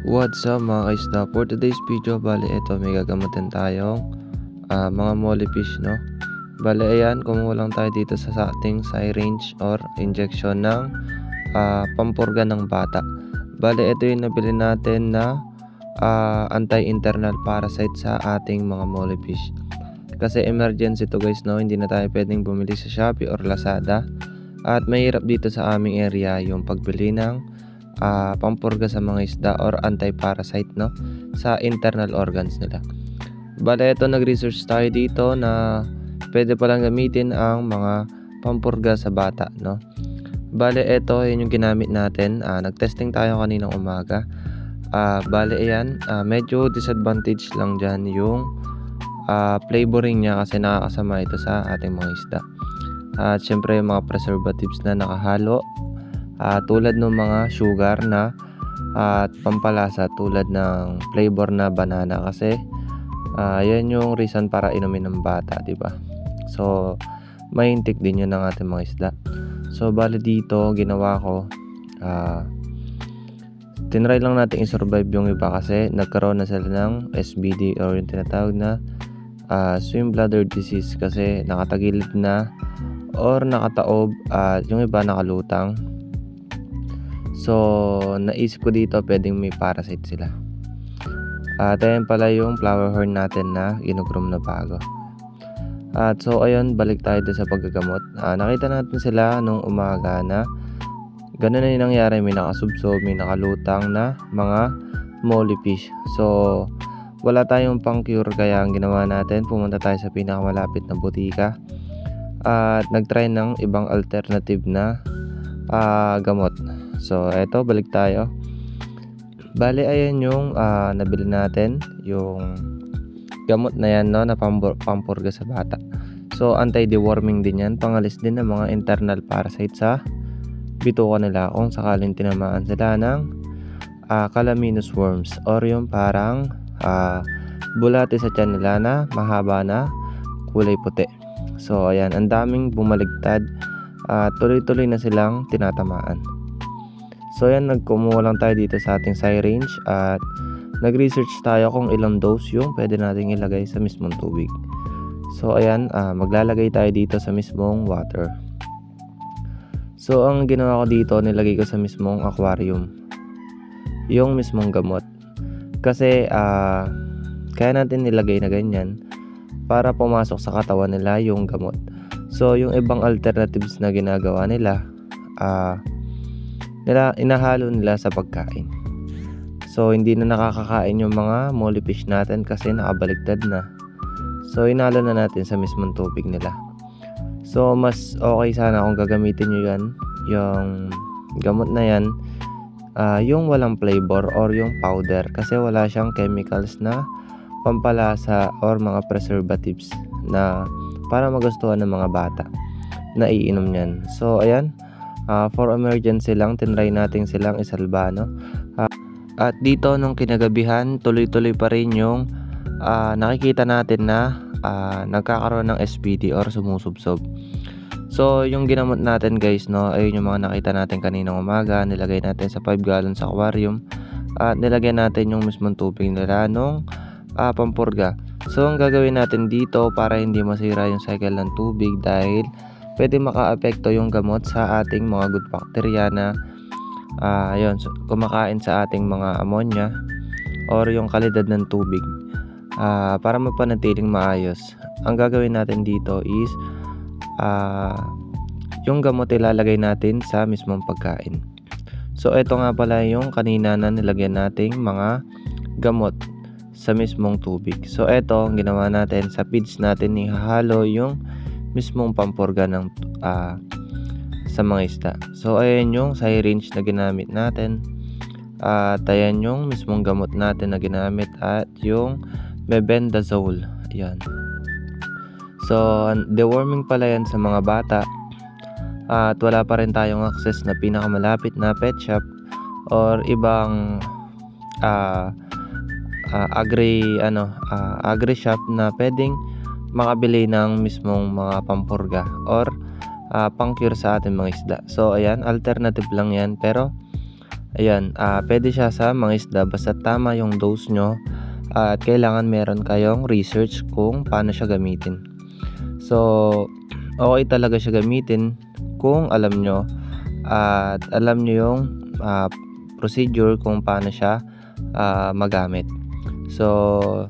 What's up mga kaisda? For today's video, bali ito may gagamitin tayong mga mollyfish, no? Bali ayan, kumuha lang tayo dito sa ating syringe or injection ng pampurga ng bata. Bali ito yung nabili natin na anti-internal parasite sa ating mga mollyfish. Kasi emergency to guys, no? Hindi na tayo pwedeng bumili sa Shopee or Lazada. At mahirap dito sa aming area yung pagbili ng pampurga sa mga isda or anti-parasite, no, sa internal organs nila. Bale ito nag-research tayo dito na pwede palang gamitin ang mga pampurga sa bata, no. Bale ito yun yung ginamit natin. Nag-testing tayo kaninang umaga. Bale ayan, medyo disadvantage lang dyan yung flavoring niya kasi nakakasama ito sa ating mga isda. At syempre yung mga preservatives na nakahalo, tulad ng mga sugar na at pampalasa tulad ng flavor na banana, kasi yan yung reason para inumin ng bata, di ba? So maintik din yun ng ating mga isda. So bali dito ginawa ko, tinry lang natin i-survive yung iba kasi nagkaroon na sila ng SBD or yung tinatawag na swim bladder disease, kasi nakatagilid na or nakataob at yung iba nakalutang. So naisip ko dito pwedeng may parasite sila. Ayan pala yung flower horn natin na ginugroom na bago. At so ayun, balik tayo sa paggagamot. Nakita natin sila nung umaga na ganun na yung nangyari, may nakasubsob, may nakalutang na mga mollyfish. So wala tayong pang cure, kaya ang ginawa natin, pumunta tayo sa pinakamalapit na butika at nagtry ng ibang alternative na gamot. So eto, balik tayo. Bale ayan yung nabili natin, yung gamot na yan, no, na pampurga sa bata. So anti-deworming din yan, pangalis din ng mga internal parasite sa bituka nila kung sakaling tinamaan sila ng calaminous worms or yung parang bulate sa tiyan nila na mahaba na kulay puti. So ayan, ang daming bumaligtad, tuloy-tuloy na silang tinatamaan. So ayan, nagkumuha lang tayo dito sa ating syringe at nag-research tayo kung ilang dose yung pwede nating ilagay sa mismong tubig. So ayan, maglalagay tayo dito sa mismong water. So ang ginawa ko dito, nilagay ko sa mismong aquarium yung mismong gamot. Kasi kaya natin nilagay na ganyan para pumasok sa katawan nila yung gamot. So yung ibang alternatives na ginagawa nila, inahalo nila sa pagkain. So hindi na nakakakain yung mga mollyfish natin kasi nakabaligtad na. So inalo na natin sa mismong tubig nila. So mas okay sana kung gagamitin nyo yan, yung gamot na yan, yung walang flavor or yung powder, kasi wala siyang chemicals na pampalasa or mga preservatives na para magustuhan ng mga bata na iinom yan. So ayan, for emergency lang, tinry natin silang isalba, no? At dito nung kinagabihan, tuloy-tuloy pa rin yung nakikita natin na nagkakaroon ng SBD or sumusubsob. So yung ginamot natin guys, no, ayun yung mga nakita natin kaninang umaga. Nilagay natin sa 5 gallons aquarium at nilagay natin yung mismong tubig nila nung pampurga. So ang gagawin natin dito para hindi masira yung cycle ng tubig, dahil pwede maka-apekto yung gamot sa ating mga good bacteria na yun, kumakain sa ating mga ammonia or yung kalidad ng tubig. Para mapanatiling maayos, ang gagawin natin dito is yung gamot ilalagay natin sa mismong pagkain. So ito nga pala yung kanina na nilagyan nating mga gamot sa mismong tubig. So ito ang ginawa natin, sa feeds natin ihahalo yung mismong pampurga ng sa mga isda. So ayan yung syringe na ginamit natin, at ayan yung mismong gamot natin na ginamit, at yung mebendazole. Ayan. So deworming pala yan sa mga bata, at wala pa rin tayong access na pinakamalapit na pet shop or ibang agri shop na pwedeng makabili ng mismong mga pampurga or pang-cure sa ating mga isda. So ayan, alternative lang yan, pero Ayan, pwede siya sa mga isda basta tama yung dose nyo at kailangan meron kayong research kung paano siya gamitin. So, okay talaga siya gamitin kung alam nyo at alam nyo yung procedure kung paano siya magamit. So,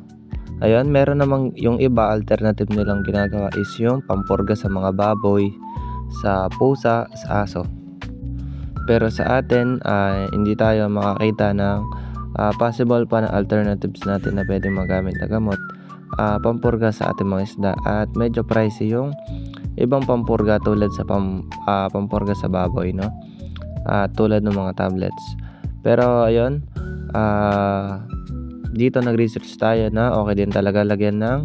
ayun, meron namang yung iba alternative nilang ginagawa is yung pampurga sa mga baboy, sa pusa, sa aso. Pero sa atin, hindi tayo makakita ng possible pa na alternatives natin na pwedeng magamit na gamot. Pampurga sa ating mga isda at medyo pricey yung ibang pampurga tulad sa pampurga sa baboy, no? Tulad ng mga tablets. Pero ayun, dito nag-research tayo na okay din talaga lagyan ng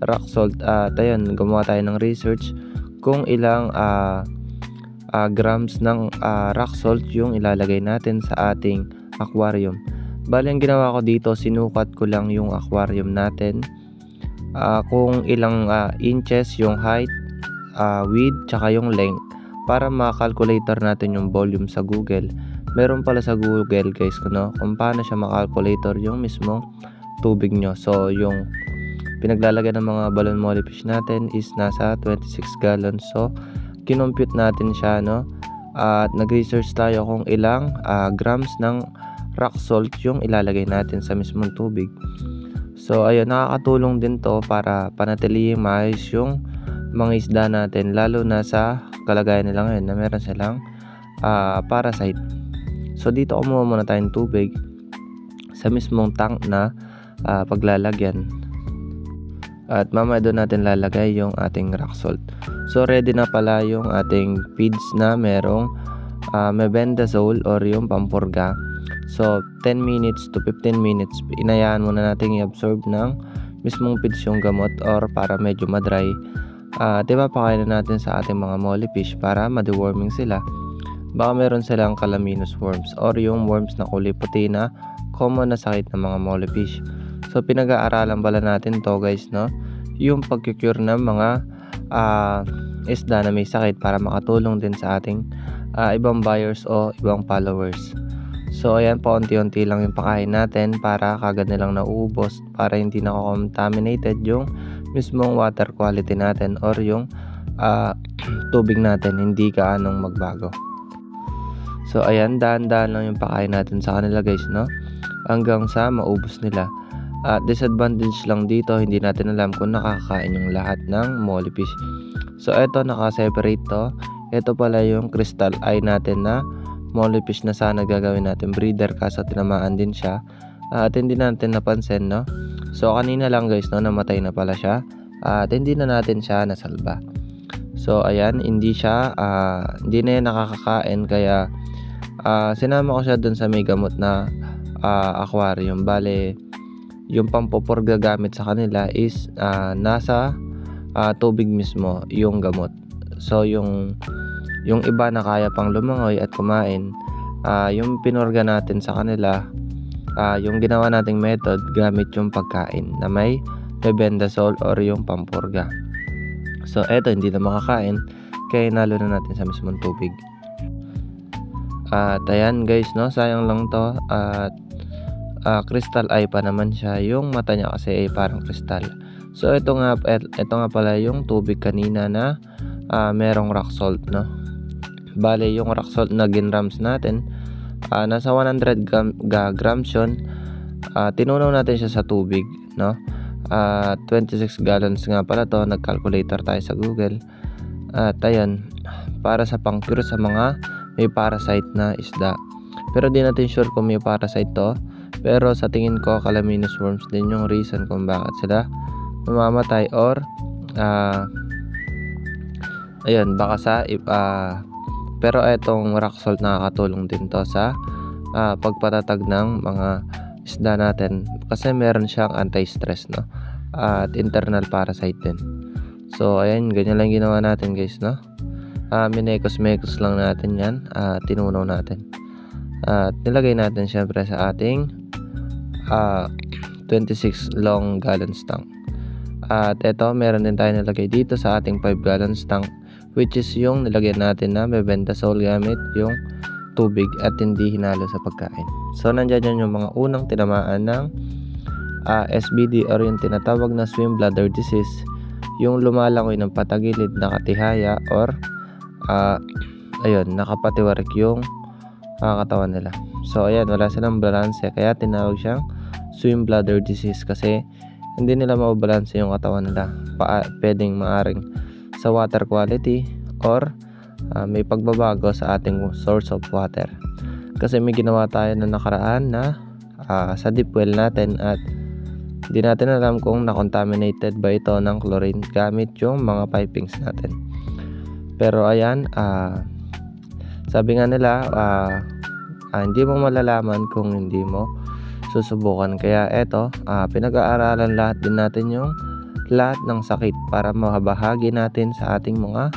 rock salt. At ayun, gumawa tayo ng research kung ilang grams ng rock salt yung ilalagay natin sa ating aquarium. Bali, ang ginawa ko dito, sinukat ko lang yung aquarium natin, kung ilang inches yung height, width, tsaka yung length, para makalculator natin yung volume sa Google. Meron pala sa Google, guys, kung paano siya makalculator yung mismong tubig nyo. So, yung pinaglalagay ng mga balon mollyfish natin is nasa 26 gallons. So, kinompute natin siya, no? At nag-research tayo kung ilang grams ng rock salt yung ilalagay natin sa mismong tubig. So, ayun, nakakatulong din to para panatilihin maayos yung mga isda natin, lalo na sa kalagayan nila ngayon na meron silang parasite. So, dito kumuha muna tayong tubig sa mismong tank na paglalagyan. At mamaya doon natin lalagay yung ating rock salt. So, ready na pala yung ating feeds na merong mebendazole or yung pampurga. So, 10 minutes to 15 minutes, inayaan muna natin i-absorb ng mismong feeds yung gamot or para medyo madry. Diba, pakainin natin sa ating mga mollyfish para ma-deworming sila. Baka meron silang calaminous worms or yung worms na kulay puti na common na sakit ng mga mollyfish. So, pinag-aaralan pala natin to, guys, no? Yung pag-cure ng mga isda na may sakit para makatulong din sa ating ibang buyers o ibang followers. So, ayan, paunti-unti lang yung pakain natin para kagad nilang nauubos, para hindi na-contaminated yung mismong water quality natin or yung tubig natin hindi kaanong magbago. So, ayan, dahan-dahan lang yung pakain natin sa kanila, guys, no? Hanggang sa maubos nila. At disadvantage lang dito, hindi natin alam kung nakakain yung lahat ng mollyfish. So, eto, naka-separate to. Ito pala yung crystal eye natin na mollyfish na sana gagawin natin breeder, kaso tinamaan din siya. At hindi natin napansin, no? So, kanina lang, guys, no, namatay na pala siya. At hindi na natin siya nasalba. So, ayan, hindi na yan nakakakain, kaya sinama ko siya dun sa may gamot na aquarium. Bale, yung pampupurga gamit sa kanila is nasa tubig mismo yung gamot. So, yung iba na kaya pang lumangoy at kumain, yung pinurga natin sa kanila, yung ginawa nating method gamit yung pagkain na may mebendazole or yung pampurga. So, eto, hindi na makakain, kaya nalo na natin sa mismong tubig. At ayan, guys, no, sayang lang to. At crystal eye pa naman siya, yung mata niya kasi ay parang kristal. So, ito nga pala yung tubig kanina na merong rock salt, no? Bale, yung rock salt na ginrams natin, nasa 100 grams yun. Tinunaw natin siya sa tubig, no? 26 gallons nga pala to. Nag-calculator tayo sa Google. At ayan, para sa pang-cure sa mga may parasite na isda. Pero di natin sure kung may parasite to. Pero sa tingin ko, calaminous worms din yung reason kung bakit sila mamamatay, or ayun, baka sa pero etong rock salt nakakatulong din to sa pagpatatag ng mga isda natin kasi meron siyang anti-stress, no? At internal parasite din. So, ayan, ganyan lang ginawa natin, guys, no? Minekos-mekos lang natin yan. Tinunaw natin. At nilagay natin syempre sa ating 26 long gallons tank. At eto, meron din tayo nilagay dito sa ating 5 gallons tank, which is yung nilagyan natin na mebendazole gamit yung tubig at hindi hinalo sa pagkain. So nandiyan yan yung mga unang tinamaan ng SBD or yung tinatawag na swim bladder disease, yung lumalangoy ng patagilid na katihaya or nakapatiwarik yung katawan nila. So ayan, wala silang balanse kaya tinawag siyang swim bladder disease kasi hindi nila mababalanse yung katawan nila. Pwedeng maaring sa water quality or may pagbabago sa ating source of water. Kasi may ginawa tayo na nakaraan na sa deep well natin at hindi natin alam kung na-contaminated ba ito ng chlorine gamit yung mga pipings natin. Pero ayan, sabi nga nila, hindi mo malalaman kung hindi mo susubukan. Kaya eto, pinag-aaralan lahat din natin yung lahat ng sakit para mabahagi natin sa ating mga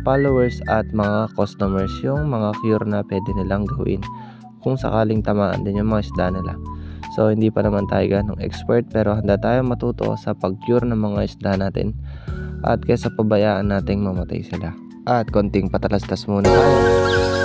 followers at mga customers yung mga cure na pwede nilang gawin kung sakaling tamaan din yung mga isda nila. So hindi pa naman tayo ganong expert pero handa tayo matuto sa pag-cure ng mga isda natin at kaysa pabayaan nating mamatay sila. At konting patalastas muna tayo.